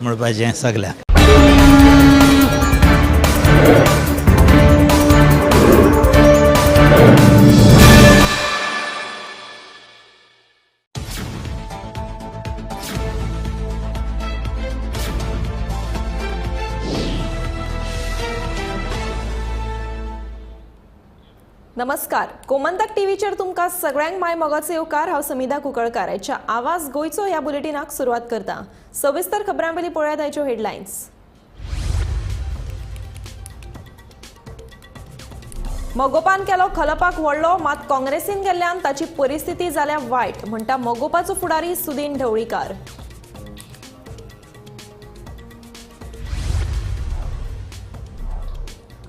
म्हणपाचें सगल्याक. नमस्कार. गोमंतक टीव्हीचेर तुमकां सगळ्यांक माय मोगाचो येवकार. हांव समिधा कुंकळकार. आयच्या आवाज गोंयचो ह्या बुलेटिनाक सुरवात करता. सविस्तर खबरांपयलीं पळयात आयच्यो हेडलायन्स. मोगोपान केलो खलपाक व्हडलो, मात काँग्रेसीन गेल्ल्यान ताची परिस्थिती जाल्या वायट, म्हणटा मोगोपाचो फुडारी सुदीन ढवळीकार.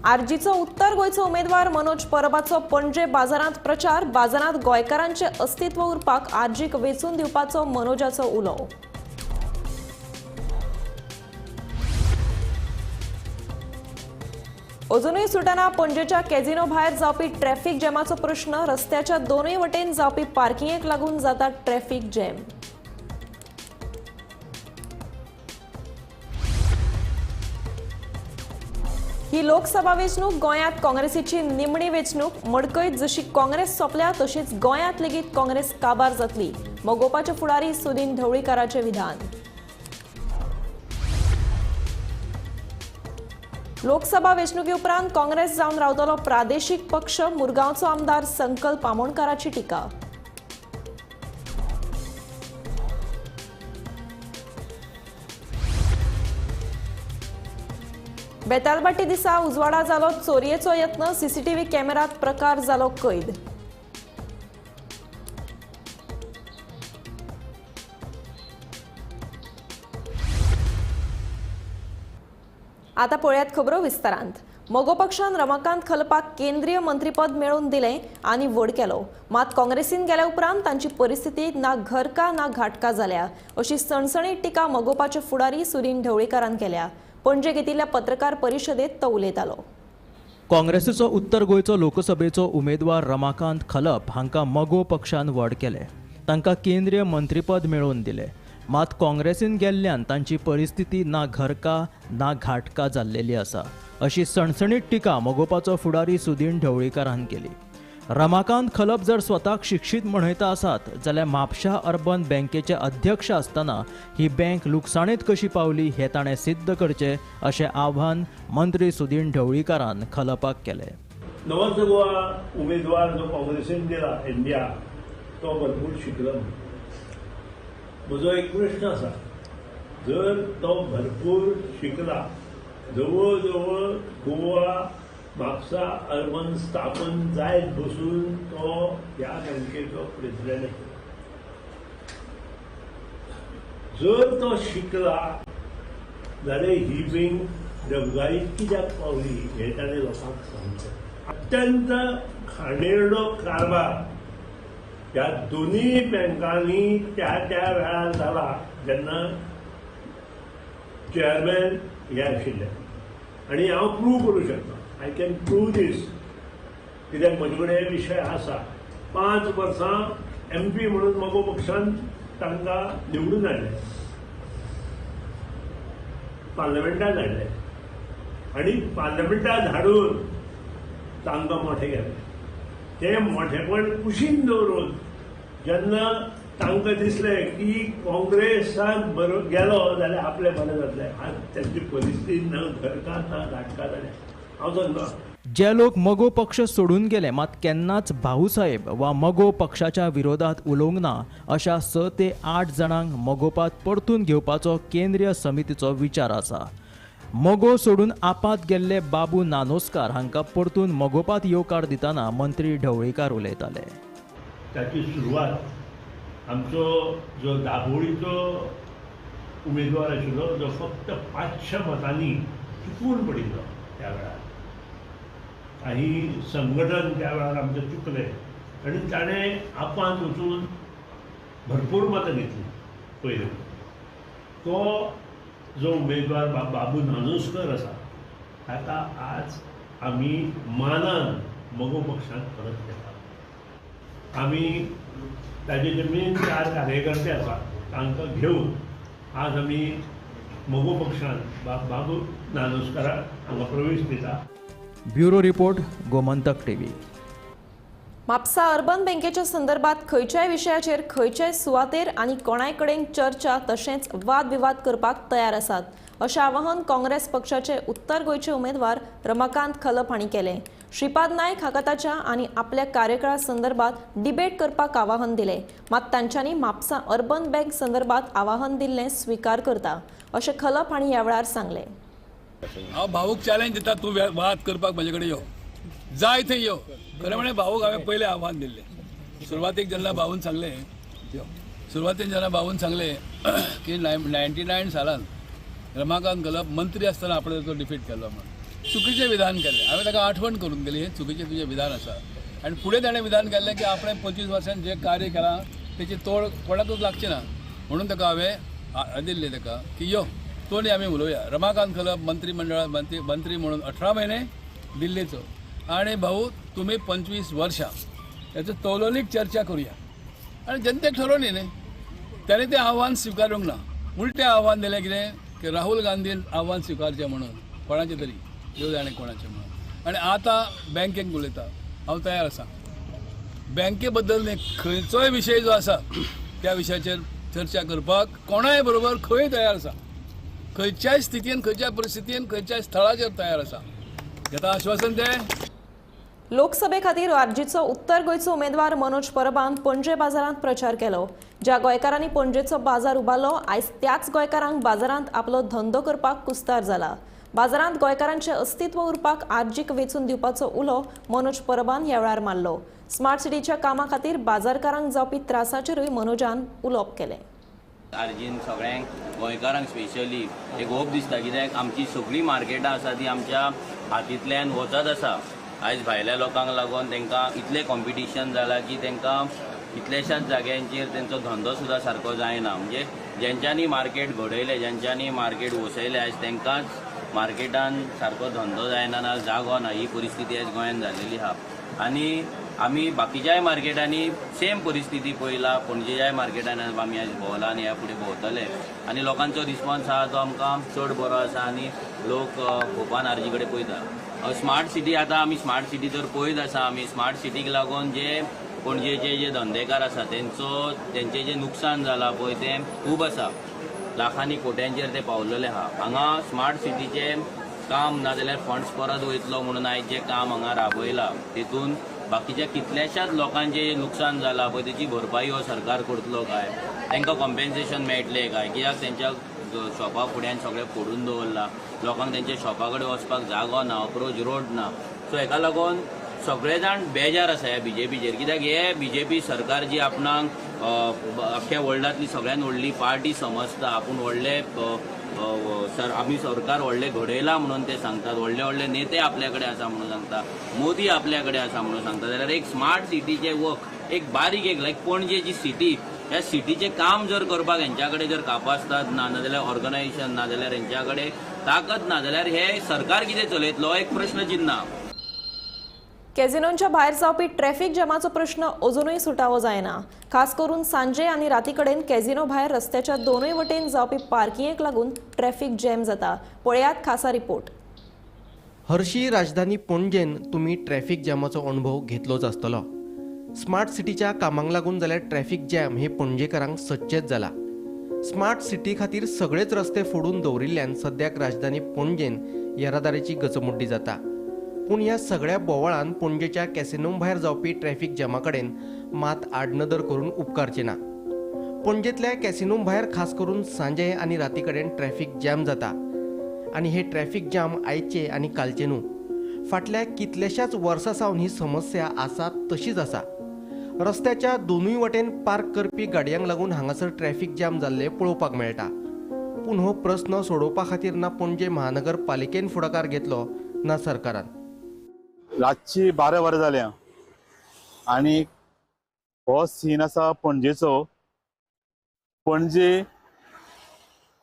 आरजीचो उत्तर गोंयचो उमेदवार मनोज परबाचो पणजे बाजारांत प्रचार. बाजारांत गोंयकारांचे अस्तित्व उरपाक आरजीक वेंचून दिवपाचो मनोजाचो उलो. अजूनय सुटना पणजेच्या कॅझिनो भायर जावपी ट्रॅफिक जॅमाचो प्रश्न. रस्त्याच्या दोनूय वटेन जावपी पार्किंगेक लागून जाता ट्रॅफिक जॅम. ही लोकसभा वेंचणूक गोंयांत काँग्रेसीची निमणी वेंचणूक. मडकयत जशी काँग्रेस सोंपल्या तशीच गोंयांत लेगीत काँग्रेस काबार जातली. मोगोपाचे फुडारी सुदीन ढवळीकाराचें विधान. लोकसभा वेंचणुके उपरांत काँग्रेस जावन रावतलो प्रादेशीक पक्ष. मुरगांवचो आमदार संकल्प आमोणकाराची टिका. बेतालबाटी दिसा उजवाडा जालो चोरयेचो यत्न. सीसीटीव्ही कॅमेरात प्रकार जालो कैद. आता पळयात खबरो विस्तारांत. मोगो पक्षान रमाकांत खलपाक केंद्रीय मंत्रीपद मेळोवन दिलें आनी व्हड केलो, मात काँग्रेसीन गेल्या उपरांत तांची परिस्थिती ना घरका ना घाटका जाल्या, अशी सणसणीत टिका मोगोपाचे फुडारी सुदीन ढवळीकारान केल्या. पणजे घेतिल्ल्या पत्रकार परिशदेत तो उलयतालो. काँग्रेसीचो उत्तर गोंयचो लोकसभेचो उमेदवार रमाकांत खलप हांकां मोगो पक्षान व्हड केलें. तांकां केंद्रीय मंत्रीपद मेळोवन दिलें, मात काँग्रेसीन गेल्ल्यान तांची परिस्थिती ना घरका ना घाटका जाल्लेली आसा, अशी सणसणीत टिका मोगोपाचो फुडारी सुदीन ढवळीकारान केली. रमाकांत खलप जर स्वताक शिक्षीत म्हणयता आसात जाल्यार म्हापशा अर्बन बँकेचे अध्यक्ष आसतना ही बँक लुकसाणीत कशी पावली हें ताणें सिद्ध करचें, अशें आव्हान मंत्री सुदीन ढवळीकारान खलपाक केलें. नवोच गोवा उमेदवार जो काँग्रेसीन गेला इंडिया, तो भरपूर शिकलो. म्हजो एक प्रश्न आसा, जर तो भरपूर शिकला, जवळ जवळ गोवा म्हापसा अर्बन स्थापन जायत बसून तो ह्या बँकेचो प्रेसिडेंट आशिल्लो. जर तो शिकला जाल्यार ही बँक डबघाईत कित्याक पावली हें ताणें लोकांक सांगचें. अत्यंत घाणेरडो कारभार ह्या दोनूय बँकांनी त्या त्या वेळार जाला जेन्ना चेअरमॅन हे आशिल्ले. आनी हांव प्रूव करूं शकता, आय कॅन प्रूव दीस, कित्याक म्हजे कडेन विशय आसा. 5 वर्सां MP म्हणून मोगो पक्षान तांकां निवडून हाडले, पार्लमेंटान हाडले आनी पार्लमेंटान हाडून तांकां मोठे केले. ते मोठेपण कुशीन दवरून जेन्ना तांकां दिसलें की काँग्रेसाक बरो गेलो जाल्यार आपलें बरें जातलें, आज त्यांची परिस्थिती ना घरका ना घाटका जाल्या. हांव सांगता, जे लोक मोगो पक्ष सोडून गेले मात केन्नाच भाऊसाहेब वा मोगो पक्षाच्या विरोधात उलोवंक ना, अशा 6 ते 8 जाणांक मोगोपात परतून घेवपाचो केंद्रीय समितीचो विचार आसा. मोगो सोडून आपात गेल्ले बाबू नानोस्कार हांकां परतून मोगोपात येवकार दितना मंत्री ढवळीकार उलयताले. ताची सुरवात आमचो जो दाबोळीचो उमेदवार आशिल्लो, जो फक्त 500 मतांनी चुकून पडिल्लो त्या वेळार, आनी संघटन त्या वेळार आमचें चुकलें आनी ताणें आपांत वचून भरपूर मतां घेतली. पयलीं तो जो उमेदवार बाबू नानोस्कर आसा, ताका आज आमी मानान मोगो पक्षांत परत घेता. आमी ताजे जे मेन 4 कार्यकर्ते आसा तांकां घेवन आज आमी मोगो पक्षान बाबू नानोस्काराक हांगा प्रवेश दिता. Bureau report, Gomantak TV. Mapusa urban बँकेच्या संदर्भात खंयच्याय विशयाचेर खंयच्याय सुवातेर आनी कोणाय कडेन चर्चा तशेंच वाद विवाद करपाक तयार आसात अशें आवाहन काँग्रेस पक्षाचे उत्तर गोंयचे उमेदवार रमाकांत खलप हांणी केलें. श्रीपाद नायक हाका ताच्या आनी आपल्या कार्यकाळा संदर्भात डिबेट करपाक आवाहन दिलें, मात तांच्यांनी म्हापसा अर्बन बँक संदर्भात आवाहन दिल्लें स्विकार करता अशें खलप हांणी ह्या वेळार सांगलें. हांव भाऊक चॅलेंज दिता, तूं वाद करपाक म्हजे कडेन यो, जाय थंय यो. खरें म्हळ्यार भाऊक हांवें पयलें आव्हान दिल्लें. सुरवातेक जेन्ना भाऊन सांगलें की 99 सालांत रमाकांत खलप मंत्री आसतना आपणे तो डिफीट केलो म्हणून चुकीचें विधान केलें. हांवें ताका आठवण करून दिली, हें चुकीचें तुजें विधान आसा. आनी फुडें ताणें विधान केल्लें की आपणें 25 वर्सांत जें कार्य केलां तेची तोड कोणाकूच लागची ना म्हणून ताका हांवें दिल्लें ताका की यो तोंडी आमी उलोवया. रमाकांत खलप मंत्रिमंडळांत मंत्री म्हणून 18 म्हयने दिल्लीचो आनी भाऊ तुमी 25 वर्सां हेचो तौलोलीक चर्चा करुया. आनी जनतेक ठरवली न्ही, ताणें तें आव्हान स्विकारूंक ना. उलटें आव्हान दिलें कितें की राहुल गांधीन आव्हान स्विकारचें म्हणून, कोणाचें तरी देव जाणे कोणाचें म्हणून. आनी आतां बँकेक उलयता, हांव तयार आसां. बँके बद्दल न्ही खंयचोय विशय जो आसा त्या विशयाचेर चर्चा करपाक कोणाय बरोबर खंय तयार आसा. खंयच्याय स्थितीन, खंयच्याय परिस्थितीन, खंयच्याय स्थळाचेर तयार आसा. घेता आश्वासन तें. लोकसभे खातीर आरजीचो उत्तर गोंयचो उमेदवार मनोज परबान पणजे बाजारांत प्रचार केलो. ज्या गोंयकारांनी पणजेचो बाजार उबारलो, आयज त्याच गोंयकारांक बाजारांत आपलो धंदो करपाक कुस्तार जाला. बाजारांत गोंयकारांचें अस्तित्व उरपाक आरजीक वेंचून दिवपाचो उलो मनोज परबान ह्या वेळार मारलो. स्मार्ट सिटीच्या कामा खातीर बाजारकारांक जावपी त्रासाचेरूय मनोजान उलोवप केलें. आरजीन सगळ्यांक गोंयकारांक स्पेशली एक होप दिसता, कित्याक आमची सगळीं मार्केटां आसा ती आमच्या हातींतल्यान वचत आसा. आयज भायल्या लोकांक लागून तांकां इतलें कॉम्पिटिशन जालां की तांकां कितल्याशाच जाग्यांचेर तेंचो धंदो सुद्दां सारको जायना. म्हणजे जेंच्यांनी मार्केट घडयलें, जेंच्यांनी मार्केट वसयलें, आयज तांकांच मार्केटान सारको धंदो जायना ना, जागो ना. ही परिस्थिती आयज गोंयांत जाल्लेली आहा. आनी आमी बाकीच्याय मार्केटांनी सेम परिस्थिती पळयला. पणजेच्याय मार्केटान आमी आयज भोंवला आनी ह्या फुडें भोंवतले. आनी लोकांचो रिस्पॉन्स आहा तो आमकां चड बरो आसा आनी लोक होपान आरजी कडेन पळयता. स्मार्ट सिटी आतां आमी स्मार्ट सिटी जर पळयत आसा, आमी स्मार्ट सिटीक लागून जे पणजेचे जे धंदेकार आसा तेंचें जें नुकसान जालां पळय तें खूब आसा. लाखांनी कोट्यांचेर ते पावलेले आहा. हांगा स्मार्ट सिटीचें काम नाजाल्यार फंड्स परत वयतलो म्हणून आयज जें काम हांगा राबयलां तेतून बाकीच्या कितल्याशाच लोकांचें नुकसान जालां पळय तेची भरपाई हो सरकार करतलो काय, तांकां कॉम्पेन्सेशन मेळटलें काय, कित्याक तेंच्या शॉपा फुड्यान सगळें फोडून दवरलां. लोकांक तेंच्या शॉपा कडेन वचपाक जागो ना, अप्रोच रोड ना. सो हेका लागून सगळे जाण बेजार आसा ह्या बीजेपीचेर. कित्याक हे बीजेपी सरकार जी आपणाक अख्ख्या वर्ल्डांतली सगळ्यात व्हडली पार्टी समजता, आपूण आमी सरकार व्हडलें घडयलां म्हणून ते सांगतात, व्हडले व्हडले नेते आपल्या कडेन आसा म्हणून सांगता, मोदी आपल्या कडेन आसा म्हणून सांगता. जाल्यार एक स्मार्ट सिटीचे वर्क, एक बारीक एक लायक पणजेची सिटी, ह्या सिटीचें काम जर करपाक हेंच्या कडेन जर कापासतात ना, नाजाल्यार ऑर्गनायझेशन ना, जाल्यार हेंच्या कडेन ताकद ना, जाल्यार हे सरकार कितें चलयतलो एक प्रश्न चिन्ह. कॅझिनोंच्या भायर जावपी ट्रॅफिक जॅमाचो प्रश्न अजूनय सुटावो जायना. खास करून सांजे आनी राती कडेन कॅझिनो भायर रस्त्याच्या दोनूय वटेन जावपी पार्किंगेक लागून ट्रॅफिक जॅम जाता. पळयात खासा रिपोर्ट. हरशी राजधानी पणजेन तुमी ट्रॅफिक जॅमाचो अणभव घेतलोच आसतलो. स्मार्ट सिटीच्या कामांक लागून जाल्यार ट्रॅफिक जॅम हे पणजेकारांक सदचेच जाला. स्मार्ट सिटी खातीर सगळेच रस्ते फोडून दवरिल्ल्यान सद्याक राजधानी पणजेन येरादारीची गचमुड्डी जाता. पूण ह्या सगळ्या बोवाळान पणजेच्या कॅसिनो भायर जावपी ट्रॅफिक जॅमा कडेन मात आडनदर करून उपकारचे ना. पणजेंतल्या कॅसिनो भायर खास करून सांजे आनी राती कडेन ट्रॅफिक जॅम जाता. आनी हे ट्रॅफिक जॅम आयचे आनी कालचे न्हू, फाटल्या कितल्याशाच वर्सां सावन ही समस्या आसा तशीच आसा. रस्त्याच्या दोनूय वटेन पार्क करपी गाडयांक लागून हांगासर ट्रॅफिक जॅम जाल्ले पळोवपाक मेळटा. पूण हो प्रस्न सोडोवपा खातीर ना पणजे महानगरपालिकेन फुडाकार घेतलो ना सरकारान. रातची 12 वरां जाल्या आनी हो सीन आसा पणजेचो. पणजे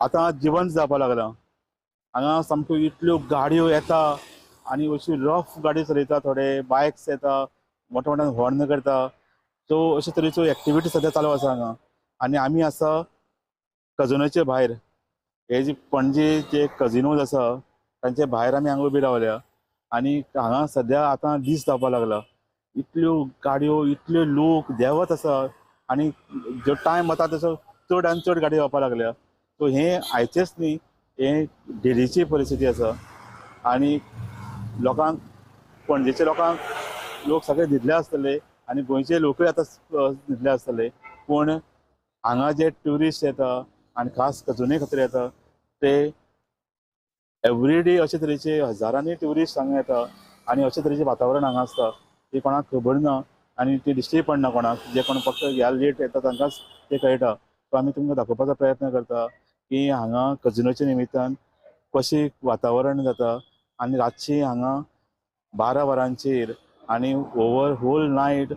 आतां जिवंत जावपाक लागला. हांगा सामक्यो इतल्यो गाडयो येता आनी अशी रफ गाडी चलयता, थोडे बायक्स येता, मोठ्या मोठ्यान हॉर्न करता. सो अशे तरेच्यो एक्टिविटी सद्या चालू आसा हांगा. आनी आमी आसा कजनाचे भायर. हे जे पणजे जे कजिनोज आसा तांचे भायर आमी हांगा उबी रावल्या आनी हांगा सद्या आतां दीस जावपाक लागला. इतल्यो गाडयो इतले लोक देंवत आसा आनी जो टायम वता तसो चड आनी चड गाडी येवपाक लागल्या. सो हे आयचेच न्ही, हे डेलीची परिस्थिती आसा. आनी लोकांक पणजेच्या लोक सगळे न्हिदले आसतले आनी गोंयचे लोकूय आतां न्हिदले आसतले. पूण हांगा जे ट्युरिस्ट येता आनी खास कजुने खातीर येता ते एवरीडे अशे तरेचे हजारांनी ट्युरिस्ट हांगा येता आनी अशे तरेचें वातावरण हांगा आसता ते कोणाक खबर ना आनी ते दिश्टी पडना कोणाक. जे कोण फक्त ह्या लेट येता तांकांच ते कळटा. सो आमी तुमकां दाखोवपाचो प्रयत्न करता की हांगा कजिनोच्या निमित्तान कशें वातावरण जाता आनी रातची हांगा 12 वरांचेर आनी ओवर होल नायट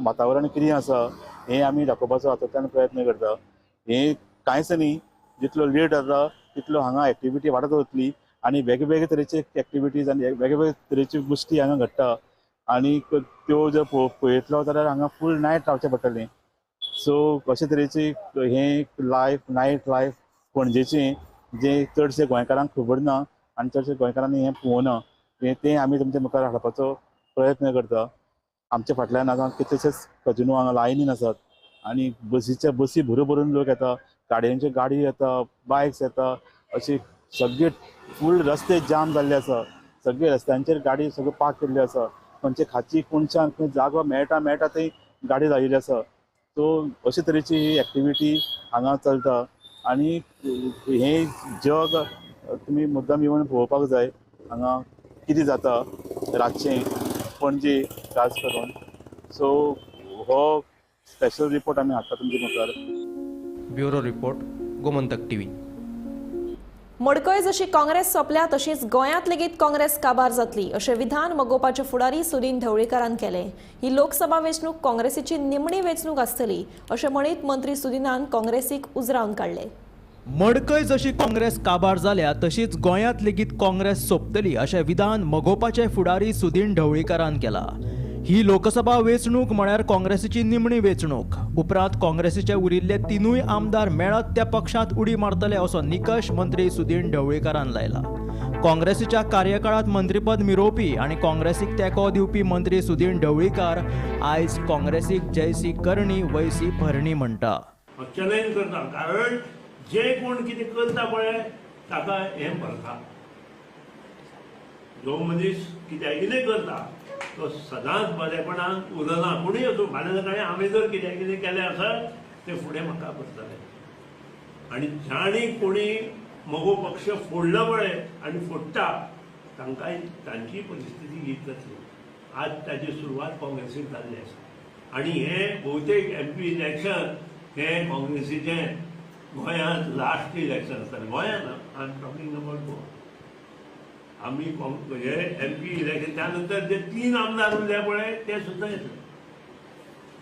वातावरण कितें आसा हें आमी दाखोवपाचो हातूंतल्यान प्रयत्न करता. हें कांयच न्ही, जितलो लेट जाता तितलो हांगा एक्टिविटी वाडत वतली आनी वेगवेगळे तरेचे एक्टिविटीज आनी वेगवेगळे तरेच्यो गोश्टी हांगा घडटा आनी त्यो जर पळयतलो जाल्यार हांगा फूल नायट रावचें पडटलें. सो अशे तरेची हें नायट लायफ पणजेचें जें चडशे गोंयकारांक खबर ना आनी चडशे गोंयकारांनी हें पळोवना तें आमी तुमच्या मुखार हाडपाचो प्रयत्न करता. आमच्या फाटल्यान हांगा कितलेशेच कजिनो हांगा लायनीन आसात आनी बसी भरून लोक येता, गाडयांच्यो गाडी येता, बायक्स येता, अशी सगळे फूल रस्ते जाम जाल्ले आसा. सगळे रस्त्यांचेर गाडी सगळ्यो पार्क केल्ल्यो आसा. खंयचे खाची कोणच्यान खंय जागो मेळटा थंय गाडी लायिल्ली आसा. सो अशे तरेची ही एक्टिविटी हांगा चलता आनी हें जग तुमी मुद्दाम येवन पळोवपाक जाय हांगा कितें जाता रातचें पणजे खास करून. सो हो स्पेशल रिपोर्ट आमी हाडटा तुमचे मुखार. Bureau report, Gomantak TV. मडकय जशी काँग्रेस सोंपल्या तशीच गोंयांत लेगीत काँग्रेस काबार जातली अशें विधान मगोवपाचे फुडारी सुदीन ढवळीकरान केलें. ही लोकसभा वेंचणूक काँग्रेसीची निमणी वेंचणूक आसतली अशें म्हणीत मंत्री सुदिनान काँग्रेसीक उजरावन काडले. मडकय जशी काँग्रेस काबार जाल्या तशीच गोंयांत लेगीत काँग्रेस सोंपतली अशें विधान मगोवपाचे फुडारी सुदीन ढवळीकरान केला. ही लोकसभा वेंचणूक म्हळ्यार काँग्रेसीची निमणी वेंचणूक. उपरांत काँग्रेसीचे उरिल्ले तिनूय आमदार मेळत त्या पक्षांत उडी मारतले असो निकश मंत्री सुदीन ढवळीकरान लायला. काँग्रेसीच्या कार्यकाळांत मंत्रीपद मिरोवपी आनी काँग्रेसीक तेंको दिवपी मंत्री सुदीन ढवळीकार आयज काँग्रेसीक जैसी करणी वैसी भरणी म्हणटा. चॅलेंज करता कारण जे कोण कितें करता पळय ताका हें भरता. जो मनीस कित्याक कितें करता तो सदांच बरेपणान उरना. कोणूय असो फाल्यां सकाळीं हांवें जर कितें केलें आसत तें फुडें म्हाका करतलें. आनी जाणी कोणी मगो पक्ष फोडलो पळय आनी फोडटा तांकां तांची परिस्थिती हीच जातली. आज ताची सुरवात काँग्रेसीन जाल्ली आसा आनी हें भोवतेक MP इलेक्शन हें काँग्रेसीचें गोंयांत लास्ट इलेक्शन आसतलें. गोंयांत I am talking about Goa. आमी हे MP इलेक्शन त्या नंतर जे 3 आमदार उरले पळय ते सुद्दां येतले.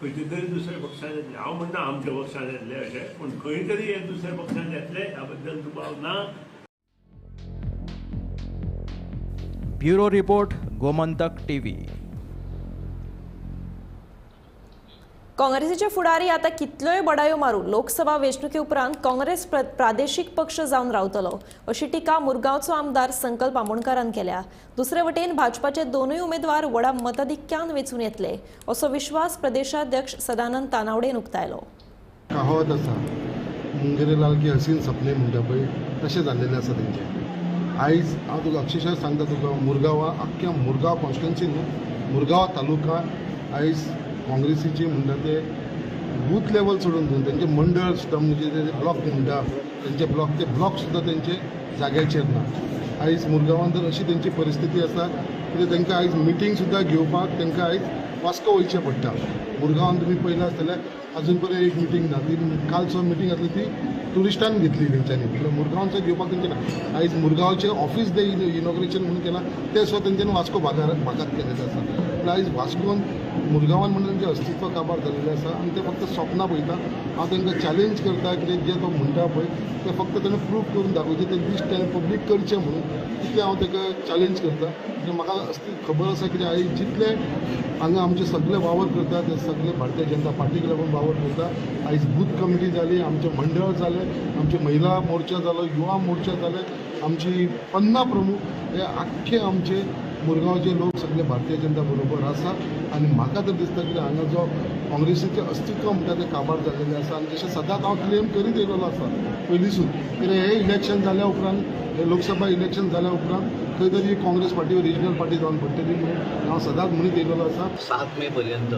खंयचे तरी दुसऱ्या पक्षान येतले. हांव म्हणटा आमच्या पक्षान येतले अशें, पूण खंय तरी एक दुसऱ्या पक्षान येतले ह्या बद्दल दुबाव ना. Bureau report, Gomantak TV. काँग्रेसीचे फुडारी आतां कितल्योय बडायो मारून लोकसभा वेंचणुके उपरांत काँग्रेस प्रादेशीक पक्ष जावन रावतलो अशी टिका मुरगांवचो आमदार संकल्प आमोणकारान केल्या. दुसरे वटेन भाजपाचे दोनूय उमेदवार व्हडा मताधिक्यान वेंचून येतले असो विश्वास प्रदेशाध्यक्ष सदानंद तानावडेन उक्तायलो. कहावत आसा मुंगेरे लाल की हसीन सपने म्हणटा पळय तशें जाल्लेलें आसा तेंचें. आयज हांव तुका अक्षरशा सांगता तुका मुरगांवा आख्ख्या मुरगांव कॉन्स्टिट्युन्सी न्हू मुरगांव तालुका आयज काँग्रेसीची म्हणटा ते बूथ लेवल सोडून दिवन तेंचे मंडळ सुद्दां म्हणजे ते ब्लॉक म्हणटा तेंचे ब्लॉक सुद्दां तेंचे जाग्याचेर ना. आयज मुरगांवान तर अशी तेंची परिस्थिती आसा की तेंकां आयज मिटींग सुद्दां घेवपाक तेंकां आयज वास्को वयचें पडटा. मुरगांवान तुमी पळयलां आसतलें अजून पर्यंत एक मिटींग ना. ती कालचो मिटींग आसली ती ट्युरिस्टान घेतली तेंच्यांनी. म्हटल्यार मुरगांवचो घेवपाक तेंचे ना. आयज मुरगांवचें ऑफीस इनॉग्रेशन म्हणून केलां तें सुद्दां तेंच्यांनी वास्को भागात केलेलें आसा. आयज वास्कोन मुरगांवान म्हणून तेंचें अस्तित्व काबार जाल्लेलें आसा आनी ते फक्त स्वप्नां पळयता. हांव तांकां चॅलेंज करता की जे तो म्हणटा पळय ते फक्त ताणें प्रूव करून दाखोवचें, ते लिस्ट ताणें पब्लीक करचें म्हणून तितलें हांव ताका चॅलेंज करता. आनी म्हाका खबर आसा की आयज जितले हांगा आमचे सगळे वावर करता ते सगळे भारतीय जनता पार्टीक लागून वावर करता. आयज बूथ कमिटी जाली, आमचे मंडळ जाले, आमचे महिला मोर्चा जालो, युवा मोर्चा जाले, आमची 50 प्रमुख हे आख्खे आमचे मुरगांवचे लोक सगळे भारतीय जनता बरोबर आसा. आनी म्हाका तर दिसता की हांगा जो काँग्रेसीचें अस्तित्व म्हणटा तें काबार जाल्लेलें आसा. आनी जशें सदांच हांव क्लेम करीत येयलेलो आसा पयलींसून, कित्याक हे इलेक्शन जाल्या उपरांत, हे लोकसभा इलेक्शन जाल्या उपरांत खंय तरी काँग्रेस पार्टी रिजनल पार्टी जावन पडटली म्हणून हांव सदांच म्हणीत येयलेलो आसा. 7 मे पर्यंत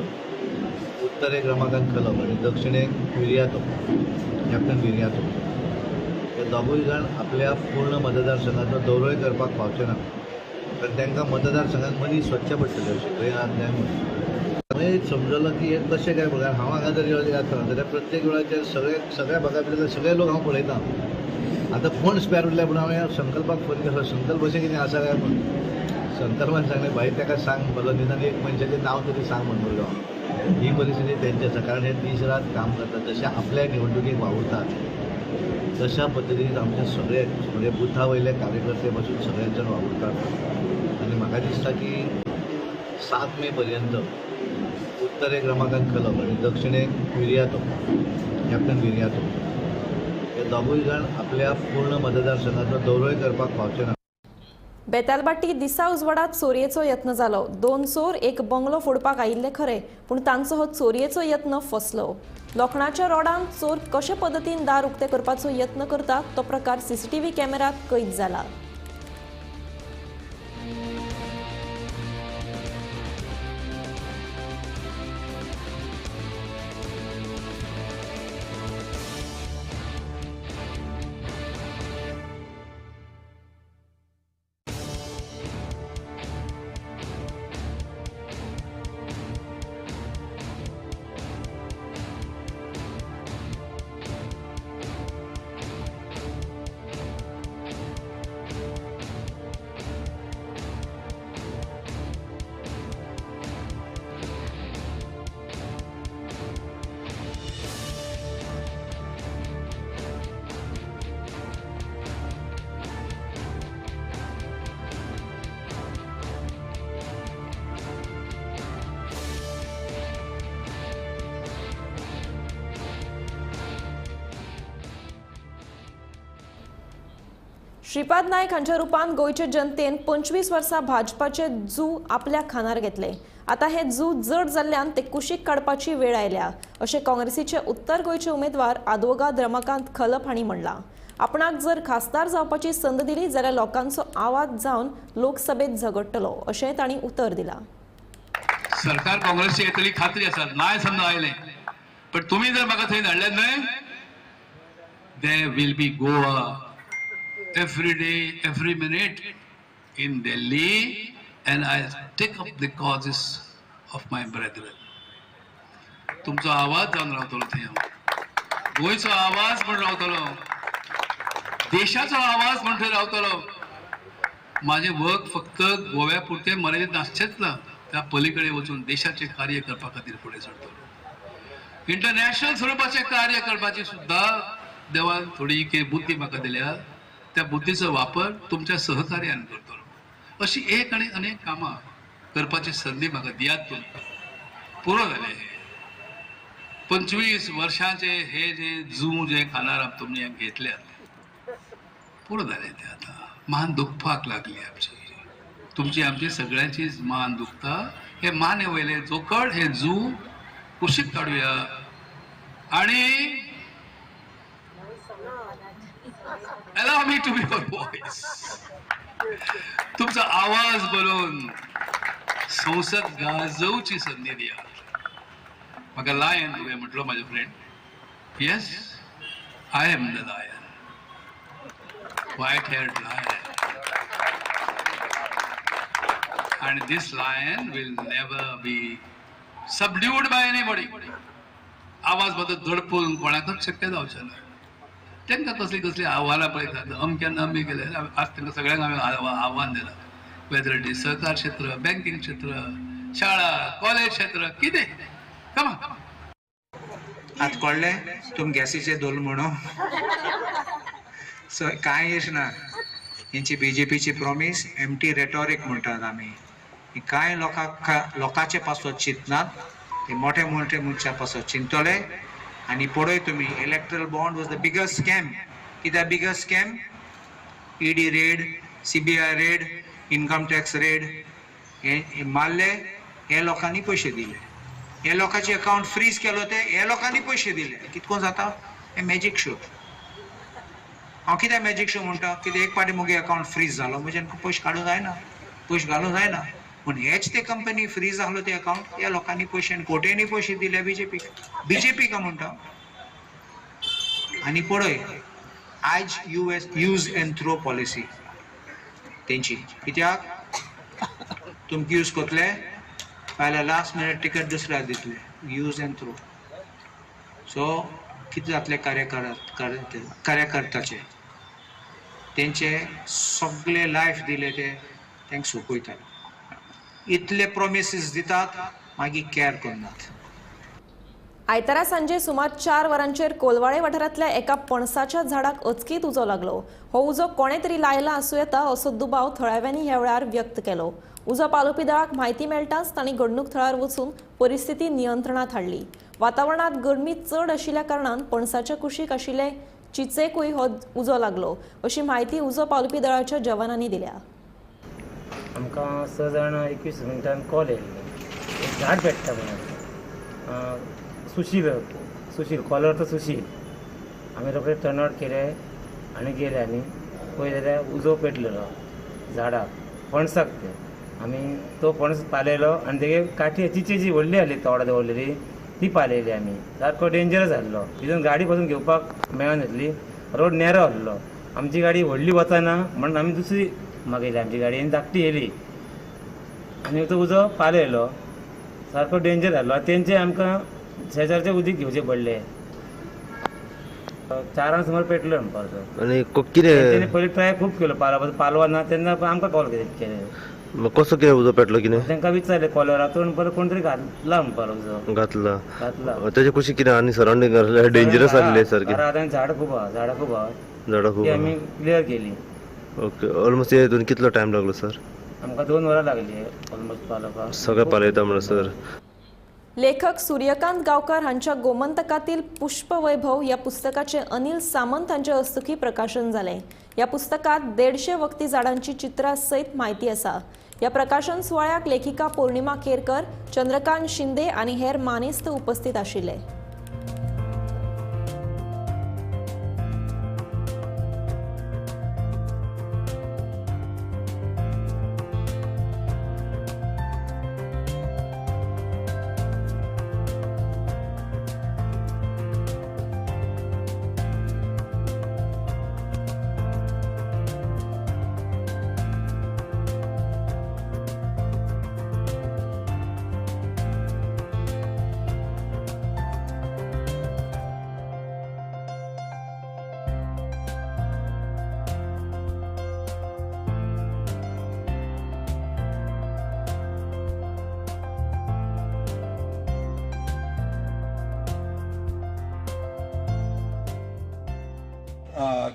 उत्तरेक रमाकांत कलब आणि दक्षिणेक विर्यातो कॅप्टन विर्यातो हे दोगूय जाण आपल्या पूर्ण मतदारसंघाचो दौरोय करपाक पावचे ना, पण तांकां मतदारसंघात मदीं स्वच्छ पडटलें अशें खंय आज जाय म्हणून हांवें समजलो की हे कशें काय बघा. हांव हांगा जर येता जाल्यार प्रत्येक वेळाचेर सगळ्या भागांतले सगळे लोक हांव पळयता. आतां कोण स्पॅर उरल्या पूण हांवें संकल्पाक फोन केलो, संकल्प अशें कितें आसा काय म्हणून. संकल्पान सांगलें भाई ताका सांग मला निदान एक मनशाचें नांव तरी सांग म्हणून बोललो हांव. ही परिस्थिती तेंची आसा, कारण हे दीस रात काम करतात. जशे आपल्या निवडणुकीक वावुरतात तशा पद्दतीन आमचे सगळे म्हणजे बुथा वयले कार्यकर्ते पासून सगळे जण वावुरतात. आनी म्हाका दिसता की 7 मे पर्यंत उत्तरेक रमाकांत कलब आणि दक्षिणेक विर्यातो कॅप्टन विर्यातो हे दोगूय जाण आपल्या पूर्ण मतदारसंघाचो दौरोय करपाक पावचे ना. बेतालबाटी दिसा उजवाडात चोरयेचो यत्न जालो. 2 चोर एक बंगलो फोडपाक आयिल्ले खरे, पूण तांचो हो चोरयेचो यत्न फसलो. लोखणाच्या रोडान चोर कशे पद्दतीन दार उक्ते करपाचो यत्न करतात तो प्रकार CCTV कॅमेरात कैद जाला. श्रीपाद नायक हांच्या रुपान गोंयचे जनतेन 25 वर्सां भाजपाचे जू आपल्या खानार घेतले. आता हे जू जड जाल्ल्यान ते कुशीक काडपाची वेळ आयल्या अशें काँग्रेसीचे उत्तर गोंयचे उमेदवार आदवोगाद रमाकांत खलप हांणी म्हणलां. आपणाक जर खासदार जावपाची संद दिली जाल्यार लोकांचो आवाज जावन लोकसभेत झगडटलो अशें तांणी उतर दिलां. सरकार काँग्रेसची येतली खात्री आसा, नाय समजा आयले, पण तुम्ही जर म्हाका थंय धाडले न्हय, they will be Goa every day, every minute in Delhi, and I take up the causes of my brethren. तुमचो आवाज जावन रावतलो थंय, गोंयचो आवाज म्हण रावतलो, देशाचो आवाज म्हण थंय रावतलो. माझे वर्क फक्त गोव्या पुरते मर्यादित नासचेच ना, त्या पलीकडे वचून देशाचे कार्य करपा खातीर फुडें सरतलो. इंटरनॅशनल स्वरूपाचे कार्य करपाची सुद्धा देवान थोडी बुद्धी म्हाका दिल्या. त्या बुद्धीचो वापर तुमच्या सहकार्यान करतलो. अशी एक आणि अनेक कामां करपाची संधी म्हाका दियात तुम्ही. पुरो जाले 25 वर्षांचे हे जे जू जे खानार तुमने घेतल्यात, पुरो जाले ते. आता मान दुखपाक लागली तुमची आमची सगळ्यांची मान दुखता. हे माने वयले जोखड हे जू कुशीक काडूया आणि allow me to be your voice. तुमचा आवाज बोलून संसद गाजवची संधी दिया. म्हाका लायन तुवें म्हटलो माझे friend. Yes, I am the lion, white haired lion, and this lion will never be subdued by anybody. आवाज बद्दल धडपून कोणाकच शक्य जावचें ना. तांकां कसली कसली आव्हानां पळयतात, अमक्यान अमी केले. आज तांकां सगळ्यांक हांवें आव्हान दिलां, वेदर इट इज सहकार क्षेत्र, बँकिंग क्षेत्र, शाळा कॉलेज क्षेत्र कितें कमा आतां कळ्ळें तुम गॅसीचे दोल म्हणून सो कांय इश ना हेंची BJPची प्रॉमीस एम्प्टी रेटॉरीक म्हणटात आमी कांय लोकांचे पासो चिंतनात ते मोठे मोठे मनशा पासो चिंतले आनी पळय तुमी electoral bond was the biggest scam कित्याक biggest scam ED raid CBI raid income tax raid हे मारले हे लोकांनी पयशे दिले हे लोकांचे अकाउंट फ्रीज केलो ते हे लोकांनी पयशे दिले कितको जाता हे मॅजीक शो हांव कित्याक मॅजीक शो म्हणटा कित्याक एक पाटी मुगे अकाउंट फ्रीज जालो म्हणजे पयशे काडूंक जायना पयशे घालूंक जायना पूण हेच ते कंपनी फ्रीज जालो ते अकाउंट ह्या लोकांनी पयशे आनी कोटेनी पयशे दिले बीजेपी का म्हणटा आनी पळय आयज यूज एंड थ्रो पॉलिसी तेंची कित्याक तुमकां यूज करतले फाल्यां लास्ट मिनट टिकट दुसऱ्याक दितले यूज एंड थ्रो सो कितें जातले कार्यकर्त्याचे तेंचे सगळे लायफ दिले ते तांकां सोंपयतात इतले प्रॉमिसीस दितात मागीर केअर करनात आयतारा सांजे सुमार 4 वरांचेर कोलवाळे वाठारांतल्या एका पणसाच्या झाडाक अचकीत उजो लागलो हो उजो कोणे तरी लायला आसूं येता असो दुबाव थळाव्यांनी ह्या वेळार व्यक्त केलो उजो पालोवपी दळाक म्हायती मेळटाच तांणी घडणूक थळार वचून परिस्थिती नियंत्रणात हाडली वातावरणात गरमी चड आशिल्ल्या कारणान पणसाच्या कुशीक आशिल्ले चिचेकूय हो उजो लागलो अशी म्हायती उजो पालोवपी दळाच्या जवानांनी दिल्या आमकां 6 जाण 21 मिनटान कॉल येयल्लो एक झाड पेट्टा म्हणून सुशील कॉलर तो सुशील आमी रोखडे टर्न आउट केले आनी गेले आनी पळयले जाल्यार उजो पेटलेलो झाडाक पणसाक ते आमी तो पणस पालयलो आनी तेगे काठी चिचेची व्हडली आहली तोडा दवरलेली ती पालयली आमी सारको डेंजरस आहलो तितून गाडी पासून घेवपाक मेळनासली रोड नॅरो आहलो आमची गाडी व्हडली वचना म्हणून आमी दुसरी मागयली आमची गाडी आनी धाकटी येयली आनी तो उजो पालयलो सारको डेंजर आहलो तेंचे आमकां शेजारचे उदीक घेवचे पडले 4 सुमार पेटलो म्हणपाक आनी कितें पयलीं ट्राय खूब केलो पालवा ना तेन्ना आमकां कॉल केले कसो कितें उजो पेटलो कितें तांकां विचारलें कॉलरातून परत कोण तरी घातला म्हणपाक उजो घातला घातला तेजे कुशी कितें आनी सरावंडींग डेंजरस आसले सारके आतां झाडां खूब झाडां खूब ती आमी क्लियर केली ओके ऑलमोस्ट हेतून कितलो टायम लागलो सर आमकां 2 वरां लागली ऑलमोस्ट पालोवपाक सगळें पालयता म्हणून सर लेखक सूर्यकांत गांवकार हांच्या गोमंतकातील पुष्प वैभव या पुस्तकाचे अनिल सामंत हांचे हस्तुकी प्रकाशन जालें या पुस्तकात 150 वखदी झाडांची चित्रां सयत म्हायती आसा या प्रकाशन सुवाळ्याक लेखिका पौर्णिमा केरकर चंद्रकांत शिंदे आनी हेर मानेस्त उपस्थित आशिल्ले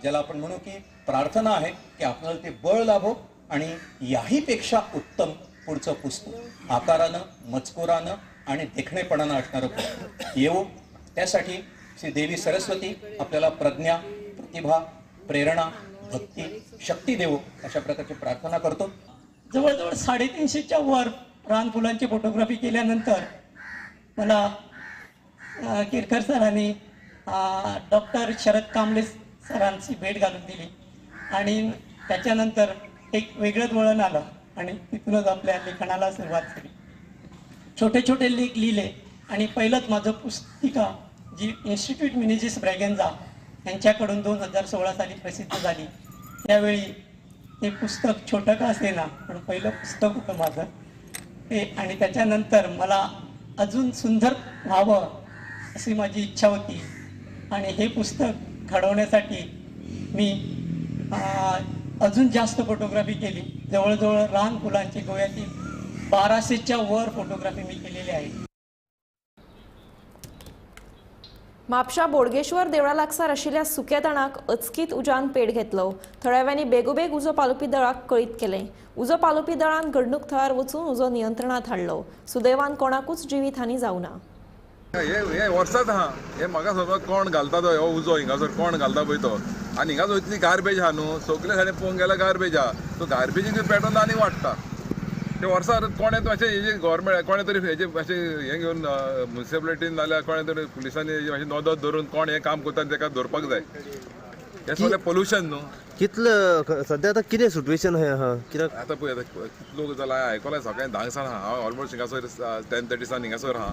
ज्याला आपण म्हणू की प्रार्थना आहे की आपल्याला ते बळ लाभो आणि याहीपेक्षा उत्तम पुढचं पुस्तक आकारानं मजकुरानं आणि देखणेपणानं असणारं पुस्तक येवो त्यासाठी श्री देवी सरस्वती आपल्याला प्रज्ञा प्रतिभा प्रेरणा भक्ती शक्ती देवो अशा प्रकारची प्रार्थना करतो जवळजवळ 350च्या वर रानफुलांची फोटोग्राफी केल्यानंतर मला केरकर सरांनी डॉक्टर शरद कांबळे सरांची भेट घालून दिली आणि त्याच्यानंतर एक वेगळंच वळण आलं आणि तिथूनच आपल्या लेखनाला सुरुवात झाली छोटे छोटे लेख लिहिले आणि पहिलंच माझं पुस्तिका जी इन्स्टिट्यूट मिनेजिस ब्रॅगेन्झा यांच्याकडून 2016 साली प्रसिद्ध झाली त्यावेळी ते पुस्तक छोटं का असेना पण पहिलं पुस्तक होतं माझं ते आणि त्याच्यानंतर मला अजून सुंदर व्हावं अशी माझी इच्छा होती आणि हे पुस्तक घडवण्यासाठी मी अजून जास्त फोटोग्राफी केली जवळजवळ रान फुलांची गोव्यातील 1200च्या वर फोटोग्राफी मी केलेली आहे. म्हापशा बोडगेश्वर देवळा लागसार आशिल्ल्या सुक्या तणाक अचकीत उजान पेट घेतलो. थोड्यावेळांनी बेगोबेग उजो पालोवपी दळाक कळीत केलें. उजो पालोवपी दळान घडणूक थळार वचून उजो नियंत्रणात हाडलो. सुदैवान कोणाकूच जिवीतहानी जावं ना. हे वर्सात आहा हे म्हाका सगळो कोण घालता तो हो उजो हिंगासर कोण घालता पळय तो आनी हिंगासर इतली गार्बेज आहा न्हू सगळे सायडीन पळोवंक गेल्यार गार्बेज आहा तो गार्बेजीक पेटोवन आनी वाडटा. ते वर्सार कोणें अशें हेजे गोवोरमेंट कोणें तरी हेजे अशें हें घेवन म्युनिसिपालिटीन नाल्यार कोणें तरी पुलिसांनी अशें नोंद धरून कोण हें काम करता ताका धरपाक जाय. हें सगळें पोल्युशन न्हू. कितलं सध्या आतां कितें सिट्युएशन आहा कित्याक आतां पळय आतां कितलो जाला आयकलां सकाळीं 10 आहा हांव ऑलमोस्ट हिंगासर 10:30 हिंगासर आहा.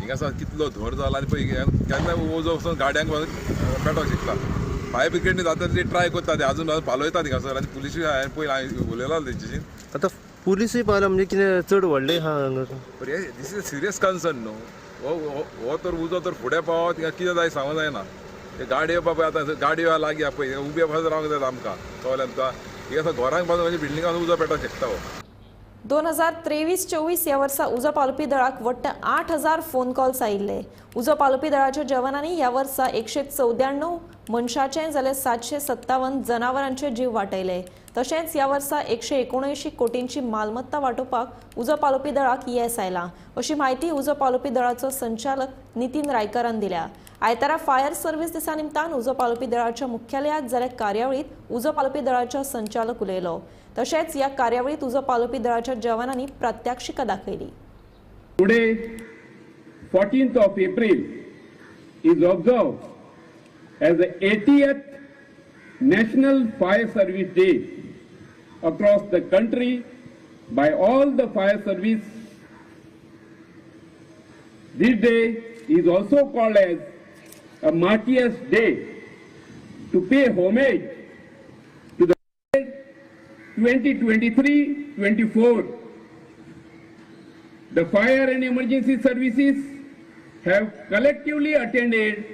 हिंगासर कितलो धर जाला आनी पळय केन्ना उजो वचून गाड्यांक पेटोवंक शिकता. फायर ब्रिगेडनी जाता ती ट्राय करता ते अजून पालयतात हिंगासर आनी पुलिसूय हांवें पयलीं उलयला तेंच्याशी. आतां पुलिसूय पावला म्हणजे कितें चड व्हडलें आहा हांगा. दीस इज सिरियस कन्सर्न न्हू. हो तर उजो तर फुडें पावत हिंगा कितें जाय सांगूंक जायना. ते गाडयो बाबा आतां गाडयो लागीं आहा पळय उबे पासून रावंक जाय आमकां कळ्ळें तुमकां. हिंगा घरांक पासून म्हणजे बिल्डिंगान उजो पेटोवंक शकता हो. 2023-24 ह्या वर्सा उजो पालोवपी दळाक वट्ट 8,000 फोन कॉल्स आयिल्ले. उजो पालोवपी दळाच्या जवानांनी ह्या वर्सा 194 मनशांचे जाल्यार 757 जनावरांचे जीव वाटयले. तशेंच ह्या वर्सा 179 कोटींची मालमत्ता वांटोवपाक उजो पालोवपी दळाक येस आयला अशी माहिती उजो पालोवपी दळाचो संचालक नितीन रायकरान दिल्या. आयतारा फायर सर्व्हिस दिसा निमतान उजो पालोवपी दळाच्या मुख्यालयात जाल्ल्या कार्यावळीत उजो पालोवपी दळाच्या संचालक उलयलो. तशेंच ह्या कार्यावळीत उजो पालोवपी दळाच्या जवानांनी प्रात्यक्षिका दाखयली. Today, 14th of April, is observed as the 80th National Fire Service Day across the country by all the fire service. This day is also called as a martyrs day to pay homage to the 2023-24. The fire and emergency services have collectively attended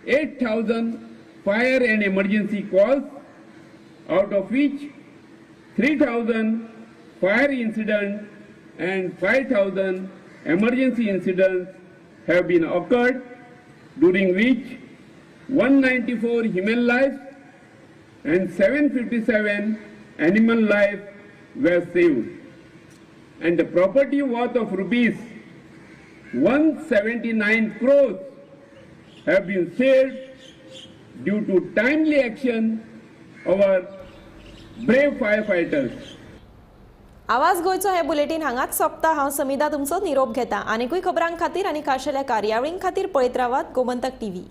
8,000 fire and emergency calls, out of which 3,000 fire incidents and 5,000 emergency incidents have been occurred, during which 194 human lives and 757 animal lives were saved, and the property worth of rupees 179 crores have been saved due to timely action of our brave firefighters. आवाज गोयचो हे bulletin हांगाच सोंपता. हांव समिधा तुमचो निरोप घेता. आनीकूय खबरां खातीर आनी खाशेल्या कार्यावळीं खातीर पळयत रावात गोमंतक TV.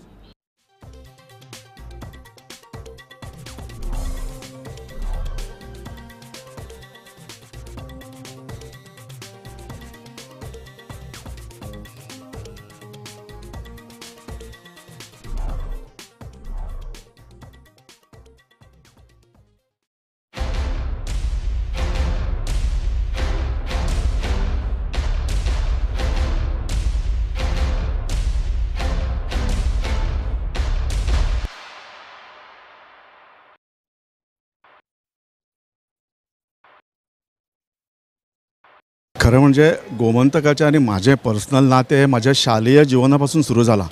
खरं म्हणजे गोमंतकाचे आणि माझे पर्सनल नाते माझ्या शालेय जीवनापासून सुरू झाला.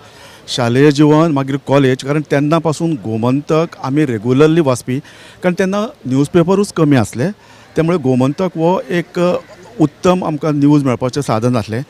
शालेय जीवन मागीर कॉलेज, कारण तेन्नापासून गोमंतक आमी रेगुलरली वाचपी, कारण तेन्ना न्यूजपेपरूच कमी आसले. त्यामुळे गोमंतक हो एक उत्तम आमकां न्यूज मेळपाचें साधन आसलें.